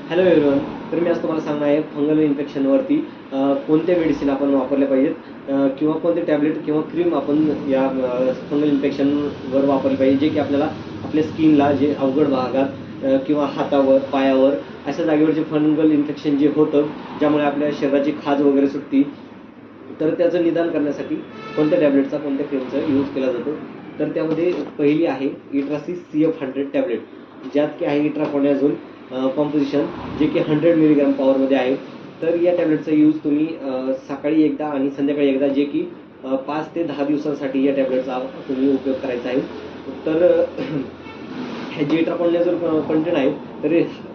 Hello everyone. तर मी आज तुम्हाला सांगणार आहे फंगल इन्फेक्शनवरती कोणत्या मेडिसिन आपण वापरल्या पाहिजेत किंवा कोणते टॅबलेट किंवा क्रीम आपण या फंगल इन्फेक्शनवर वापरले पाहिजे, जे की आपल्याला आपल्या स्किनला जे अवघड भागात किंवा हातावर पायावर अशा जागेवर जे फंगल इन्फेक्शन जे होतं, ज्यामुळे आपल्या शरीराची खाज वगैरे सुटती, तर त्याचं निदान करण्यासाठी कोणत्या टॅबलेटचा कोणत्या क्रीमचा यूज केला जातो. तर त्यामध्ये पहिली आहे इट्रासिस CF100 टॅबलेट, ज्यात की आहे इट्राकोनॅझोल कॉम्पोजिशन, जे की 100 मिलीग्राम पॉवरमध्ये आहे. तर या टॅबलेटचा यूज तुम्ही सकाळी एकदा आणि संध्याकाळी एकदा, जे की 5 ते 10 दिवसांसाठी या टॅबलेटचा तुम्ही उपयोग करायचा आहे. तर हे जे इट्राकोनॅझोल कंटेंट आहे, तर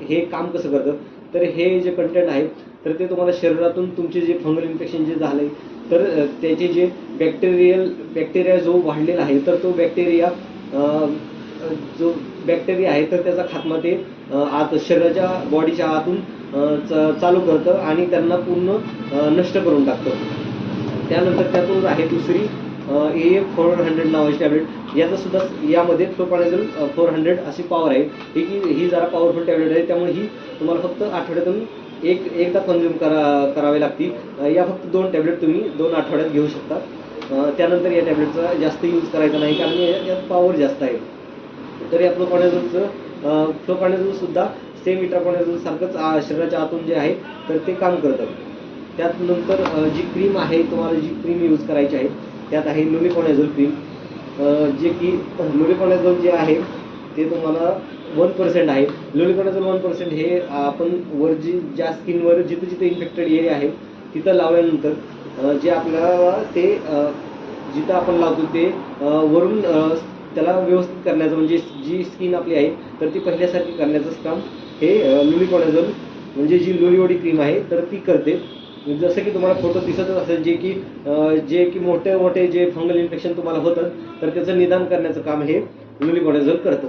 हे काम कसं करतं, तर हे जे कंटेंट आहे तर ते तुम्हाला शरीरातून तुमचे जे फंगल इन्फेक्शन जे झालं आहे, तर त्याचे जे बॅक्टेरिया जो वाढलेला आहे, तर तो बॅक्टेरिया जो बॅक्टेरिया आहे तर त्याचा खात्मा ते आत शरीराच्या बॉडीच्या आतून चालू करतं आणि त्यांना पूर्ण नष्ट करून टाकतं. त्यानंतर त्यातून आहे दुसरी AF400 नावाची टॅबलेट. याचा सुद्धा यामध्ये फ्लोकॉनाझोल 400 अशी पॉवर आहे. ही जरा पॉवरफुल टॅबलेट आहे, त्यामुळे ही तुम्हाला फक्त आठवड्यातून एकदा कन्झ्युम करावी लागते. या फक्त 2 टॅबलेट तुम्ही 2 आठवड्यात घेऊ शकता. त्यानंतर या टॅबलेटचा जास्त यूज करायचा नाही, कारण यात पॉवर जास्त आहे. तर या फ्लोकॉनाझोल सुद्धा सेम इट्राकोनॅझोल सारखंच शरीराच्या आतून जे आहे तर ते काम करतं. त्यानंतर जी क्रीम आहे, तुम्हाला जी क्रीम यूज करायची आहे त्यात आहे लुमिकोनॅझोल क्रीम, जे की लुमिकोनॅझोल जे आहे ते तुम्हाला 1% आहे. लुमिकोनॅझोल 1% हे आपण ज्या स्किनवर जिथे इन्फेक्टेड एरिया आहे तिथं लावल्यानंतर जे आपल्याला ते जिथं आपण लावतो ते वरून त्याला व्यवस्थित करण्याचं, म्हणजे जी स्किन आपली आहे तर ती पहिल्यासारखी करण्याचंच काम हे लुमिकोनॅझोल म्हणजे जी लुलिओडी क्रीम आहे तर ती करते. जसं की तुम्हाला फोटो दिसतच असेल, जे की मोठे जे फंगल इन्फेक्शन तुम्हाला होतं तर त्याचं निदान करण्याचं काम हे लुमिकोनॅझोल करतं.